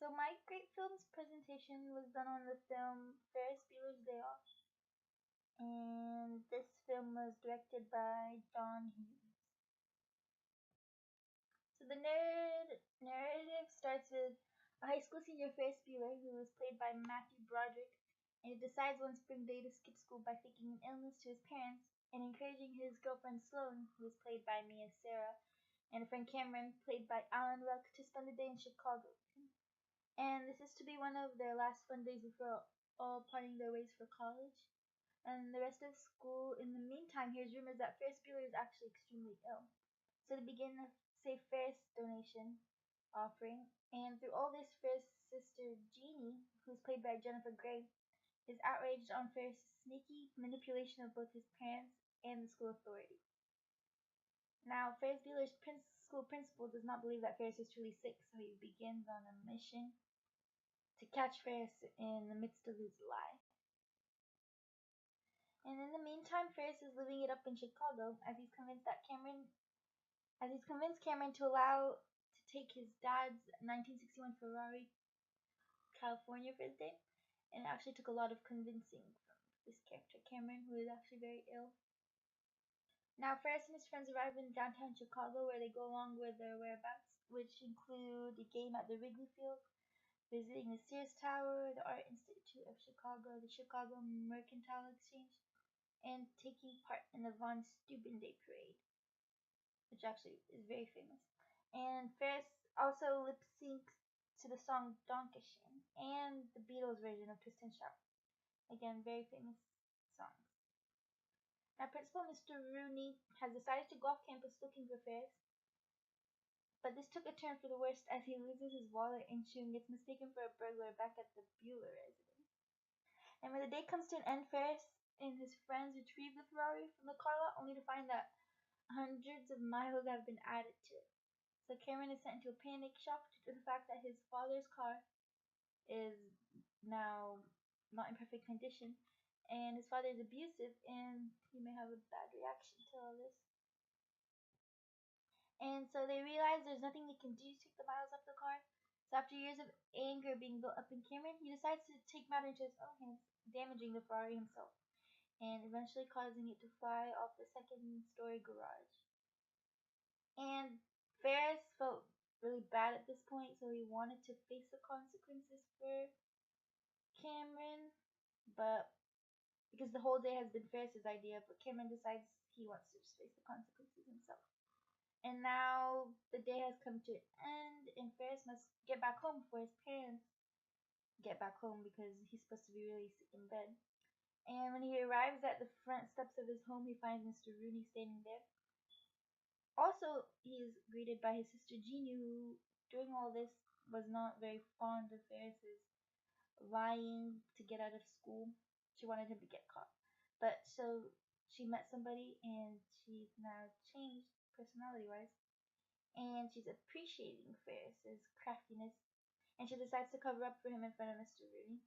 So my Great Films presentation was done on the film Ferris Bueller's Day Off. And this film was directed by John Hughes. So the narrative starts with a high school senior, Ferris Bueller, who is played by Matthew Broderick, and he decides one spring day to skip school by faking an illness to his parents and encouraging his girlfriend Sloane, who is played by Mia Sara, and a friend Cameron, played by Alan Ruck, to spend the day in Chicago. And this is to be one of their last fun days before all parting their ways for college. And the rest of school, in the meantime, hears rumors that Ferris Bueller is actually extremely ill. So they begin a Save Ferris donation offering, and through all this, Ferris' sister Jeannie, who's played by Jennifer Grey, is outraged on Ferris' sneaky manipulation of both his parents and the school authorities. Now, Ferris Bueller's school principal does not believe that Ferris is truly sick, so he begins on a mission to catch Ferris in the midst of his lie. And in the meantime, Ferris is living it up in Chicago as he's convinced Cameron to allow to take his dad's 1961 Ferrari California for his day. And it actually took a lot of convincing from this character, Cameron, who is actually very ill. Now, Ferris and his friends arrive in downtown Chicago, where they go along with their whereabouts, which include a game at the Wrigley Field, visiting the Sears Tower, the Art Institute of Chicago, the Chicago Mercantile Exchange, and taking part in the Von Steuben Day Parade, which actually is very famous. And Ferris also lip syncs to the song Dankeschön and the Beatles version of Twist and Shout. Again, very famous songs. Now, Principal Mr. Rooney has decided to go off campus looking for Ferris, but this took a turn for the worst as he loses his wallet and Shun gets mistaken for a burglar back at the Bueller residence. And when the day comes to an end, Ferris and his friends retrieve the Ferrari from the car lot only to find that hundreds of miles have been added to it. So Cameron is sent into a panic shock due to the fact that his father's car is now not in perfect condition, and his father is abusive, and he may have a bad reaction to all this. And so they realize there's nothing they can do to take the miles off the car. So after years of anger being built up in Cameron, he decides to take matters into his own hands, damaging the Ferrari himself, and eventually causing it to fly off the second-story garage. And Ferris felt really bad at this point, so he wanted to face the consequences for Cameron, but because the whole day has been Ferris's idea, but Cameron decides he wants to just face the consequences himself. And now the day has come to an end, and Ferris must get back home before his parents get back home because he's supposed to be really sick in bed. And when he arrives at the front steps of his home, he finds Mr. Rooney standing there. Also, he is greeted by his sister Jeannie, who, during all this, was not very fond of Ferris's lying to get out of school. She wanted him to get caught. But so she met somebody, and she's now changed personality-wise. And she's appreciating Ferris's craftiness, and she decides to cover up for him in front of Mr. Rooney.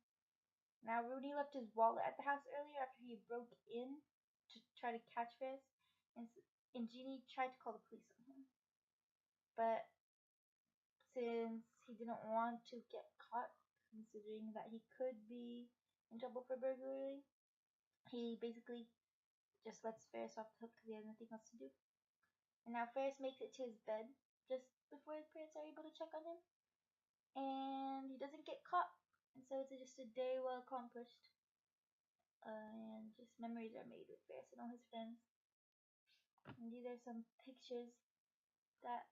Now, Rooney left his wallet at the house earlier after he broke in to try to catch Ferris, and Jeannie tried to call the police on him. But since he didn't want to get caught, considering that he could be in trouble for burglary, he basically just lets Ferris off the hook because he has nothing else to do. And now Ferris makes it to his bed just before his parents are able to check on him, and he doesn't get caught, and so it's just a day well accomplished. And just memories are made with Ferris and all his friends. And these are some pictures that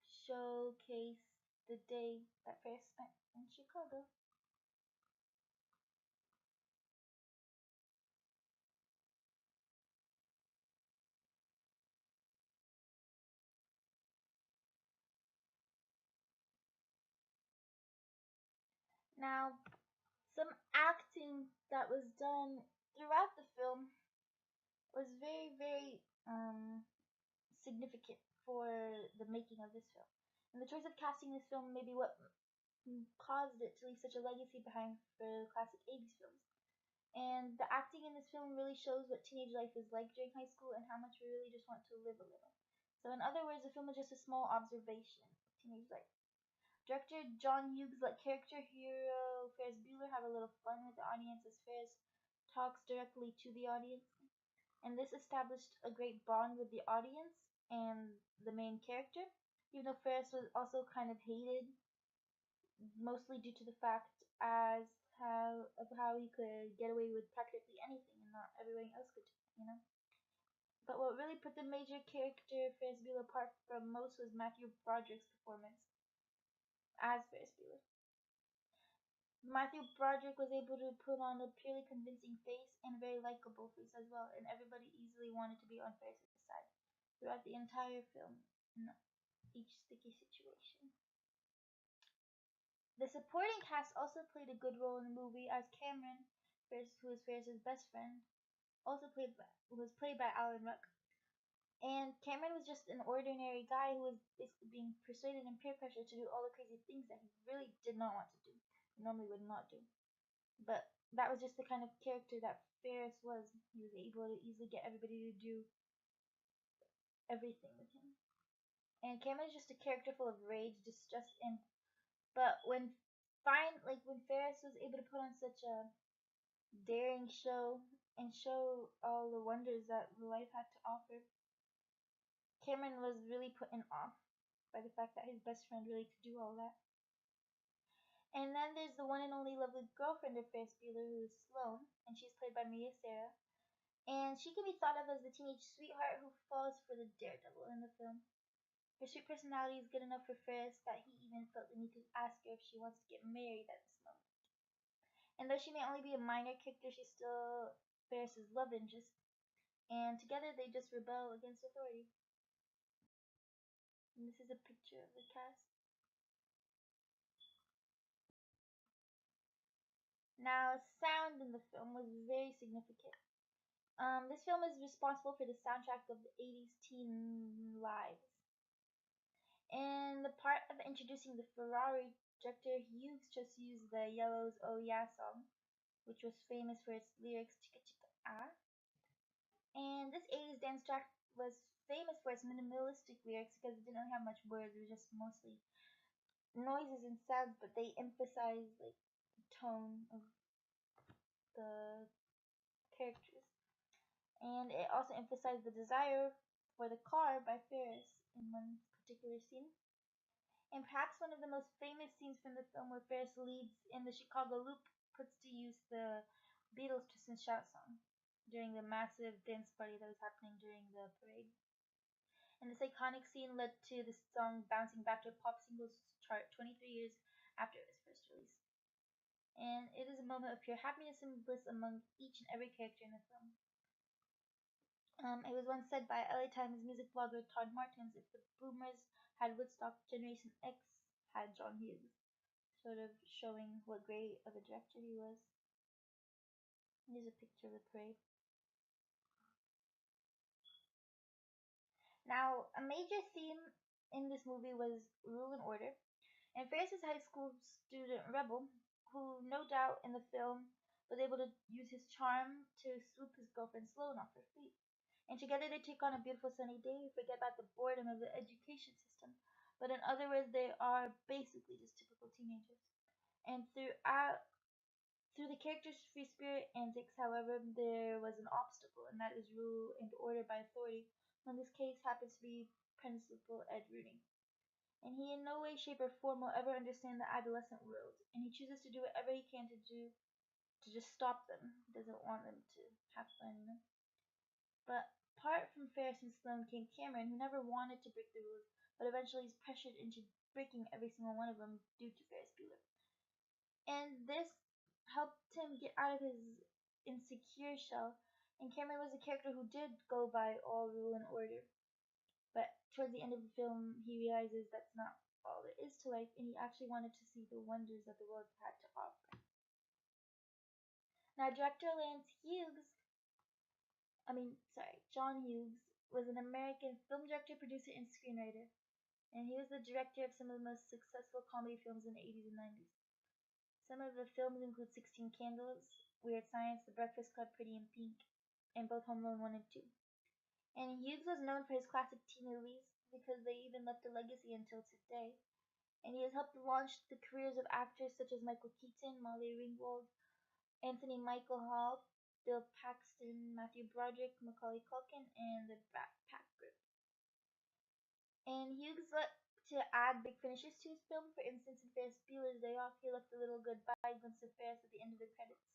showcase the day that Ferris spent in Chicago. Now, some acting that was done throughout the film was very, very significant for the making of this film. And the choice of casting this film may be what caused it to leave such a legacy behind for classic 80s films. And the acting in this film really shows what teenage life is like during high school and how much we really just want to live a little. So in other words, the film is just a small observation of teenage life. Director John Hughes let character hero Ferris Bueller have a little fun with the audience as Ferris talks directly to the audience, and this established a great bond with the audience and the main character, even though Ferris was also kind of hated, mostly due to the fact as how he could get away with practically anything and not everyone else could, you know. But what really put the major character Ferris Bueller apart from most was Matthew Broderick's performance as Ferris Bueller. Matthew Broderick was able to put on a purely convincing face and a very likable face as well, and everybody easily wanted to be on Ferris's side throughout the entire film in each sticky situation. The supporting cast also played a good role in the movie, as Cameron, who is Ferris's best friend, was played by Alan Ruck. And Cameron was just an ordinary guy who was basically being persuaded and peer pressured to do all the crazy things that he really did not want to do, normally would not do. But that was just the kind of character that Ferris was. He was able to easily get everybody to do everything with him. And Cameron is just a character full of rage, distrust, and but when Ferris was able to put on such a daring show and show all the wonders that life had to offer, Cameron was really put in awe by the fact that his best friend really could do all that. And then there's the one and only lovely girlfriend of Ferris Bueller, who is Sloane, and she's played by Mia Sara. And she can be thought of as the teenage sweetheart who falls for the daredevil in the film. Her sweet personality is good enough for Ferris that he even felt the need to ask her if she wants to get married at this moment. And though she may only be a minor character, she's still Ferris's love interest. And together they just rebel against authority. And this is a picture of the cast. Now, sound in the film was very significant. This film is responsible for the soundtrack of the 80s teen lives. In the part of introducing the Ferrari, director Hughes just used the Yellow's Oh Yeah song, which was famous for its lyrics chicka chicka ah. And this 80s dance track was famous for its minimalistic lyrics because it didn't really have much words. It was just mostly noises and sounds, but they emphasized like the tone of the characters. And it also emphasized the desire for the car by Ferris in one particular scene. And perhaps one of the most famous scenes from the film where Ferris leads in the Chicago Loop puts to use the Beatles' Twist and Shout song during the massive dance party that was happening during the parade. And this iconic scene led to the song bouncing back to a pop singles chart 23 years after it was first released. And it is a moment of pure happiness and bliss among each and every character in the film. It was once said by LA Times music blogger Todd Martins, if the boomers had Woodstock, Generation X had John Hughes, sort of showing what great of a director he was. Here's a picture of the parade. Now, a major theme in this movie was rule and order, and Ferris's high school student Rebel, who no doubt in the film was able to use his charm to swoop his girlfriend Sloane off her feet. And together they take on a beautiful sunny day, forget about the boredom of the education system. But in other words, they are basically just typical teenagers. And through the character's free spirit antics, however, there was an obstacle, and that is rule and order by authority. In this case happens to be Principal Ed Rooney. And he in no way, shape, or form will ever understand the adolescent world, and he chooses to do whatever he can to just stop them. He doesn't want them to have fun, you know. But apart from Ferris and Sloane came Cameron, who never wanted to break the rules, but eventually is pressured into breaking every single one of them due to Ferris Bueller. And this helped him get out of his insecure shell, and Cameron was a character who did go by all rule and order. But towards the end of the film, he realizes that's not all there is to life, and he actually wanted to see the wonders that the world had to offer. Now, director John Hughes was an American film director, producer, and screenwriter, and he was the director of some of the most successful comedy films in the 80s and 90s. Some of the films include 16 Candles, Weird Science, The Breakfast Club, Pretty in Pink, and both Home Alone 1 and 2. And Hughes was known for his classic teen movies because they even left a legacy until today. and he has helped launch the careers of actors such as Michael Keaton, Molly Ringwald, Anthony Michael Hall, Bill Paxton, Matthew Broderick, Macaulay Culkin, and the Brat Pack Group. And he was to add big finishes to his film. For instance, in Ferris Bueller's Day Off, he left a little goodbye glimpse of Ferris at the end of the credits.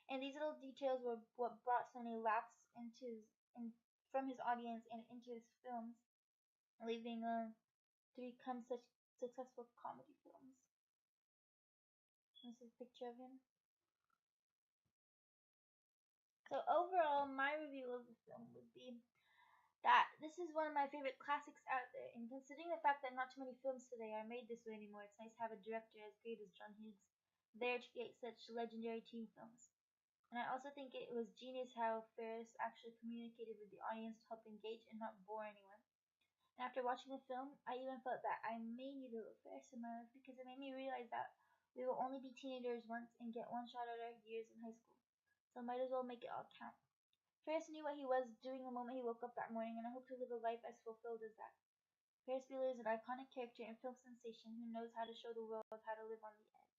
And these little details were what brought so many laughs from his audience and into his films, leaving to become such successful comedy films. This is a picture of him. So overall, my review of the film would be that this is one of my favorite classics out there, and considering the fact that not too many films today are made this way anymore, it's nice to have a director as great as John Hughes there to create such legendary teen films. And I also think it was genius how Ferris actually communicated with the audience to help engage and not bore anyone. And after watching the film, I even felt that I may need a little Ferris in my life because it made me realize that we will only be teenagers once and get one shot at our years in high school. So might as well make it all count. Ferris knew what he was doing the moment he woke up that morning, and I hope to live a life as fulfilled as that. Ferris Bueller is an iconic character and film sensation who knows how to show the world how to live on the edge.